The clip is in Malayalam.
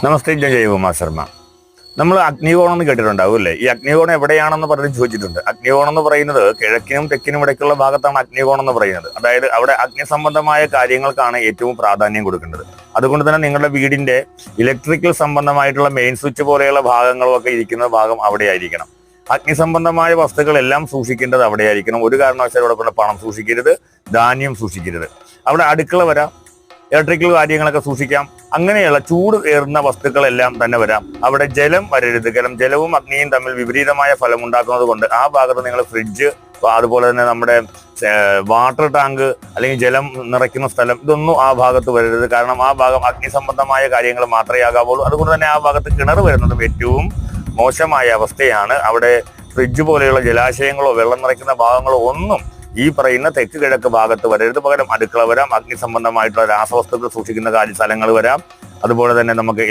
നമസ്തേ, ഞാൻ ജയകുമാർ ശർമ്മ. നമ്മൾ അഗ്നികോണം എന്ന് കേട്ടിട്ടുണ്ടാവും അല്ലേ? ഈ അഗ്നികോണം എവിടെയാണെന്ന് പറഞ്ഞ് ചോദിച്ചിട്ടുണ്ട്. അഗ്നികോണം എന്ന് പറയുന്നത് കിഴക്കിനും തെക്കിനും ഇടയ്ക്കുള്ള ഭാഗത്താണ് അഗ്നികോണം എന്ന് പറയുന്നത്. അതായത് അവിടെ അഗ്നി സംബന്ധമായ കാര്യങ്ങൾക്കാണ് ഏറ്റവും പ്രാധാന്യം കൊടുക്കേണ്ടത്. അതുകൊണ്ട് തന്നെ നിങ്ങളുടെ വീടിന്റെ ഇലക്ട്രിക്കൽ സംബന്ധമായിട്ടുള്ള മെയിൻ സ്വിച്ച് പോലെയുള്ള ഭാഗങ്ങളൊക്കെ ഇരിക്കുന്ന ഭാഗം അവിടെ ആയിരിക്കണം. അഗ്നി സംബന്ധമായ വസ്തുക്കളെല്ലാം സൂക്ഷിക്കേണ്ടത് അവിടെയായിരിക്കണം. ഒരു കാരണവശാലും അവിടെ കൊണ്ട് പണം സൂക്ഷിക്കരുത്, ധാന്യം സൂക്ഷിക്കരുത്. അവിടെ അടുക്കള വരാം, ഇലക്ട്രിക്കൽ കാര്യങ്ങളൊക്കെ സൂക്ഷിക്കാം. അങ്ങനെയുള്ള ചൂട് ഏറുന്ന വസ്തുക്കളെല്ലാം തന്നെ വരാം. അവിടെ ജലം വരരുത്. ജലവും അഗ്നിയും തമ്മിൽ വിപരീതമായ ഫലം ഉണ്ടാക്കുന്നത് കൊണ്ട് ആ ഭാഗത്ത് നിങ്ങൾ ഫ്രിഡ്ജ്, അതുപോലെ തന്നെ നമ്മുടെ വാട്ടർ ടാങ്ക് അല്ലെങ്കിൽ ജലം നിറയ്ക്കുന്ന സ്ഥലം, ഇതൊന്നും ആ ഭാഗത്ത് വരരുത്. കാരണം ആ ഭാഗം അഗ്നി സംബന്ധമായ കാര്യങ്ങൾ മാത്രമേ ആകാവുള്ളൂ. അതുകൊണ്ട് തന്നെ ആ ഭാഗത്ത് കിണർ വരുന്നതും ഏറ്റവും മോശമായ അവസ്ഥയാണ്. അവിടെ ഫ്രിഡ്ജ് പോലെയുള്ള ജലാശയങ്ങളോ വെള്ളം നിറയ്ക്കുന്ന ഭാഗങ്ങളോ ഒന്നും ഈ പറയുന്ന തെക്ക് കിഴക്ക് ഭാഗത്ത് വരരുത്. പകരം അടുക്കള വരാം, അഗ്നി സംബന്ധമായിട്ടുള്ള രാസവസ്തുക്കൾ സൂക്ഷിക്കുന്ന സ്ഥലങ്ങൾ വരാം. അതുപോലെ തന്നെ നമുക്ക്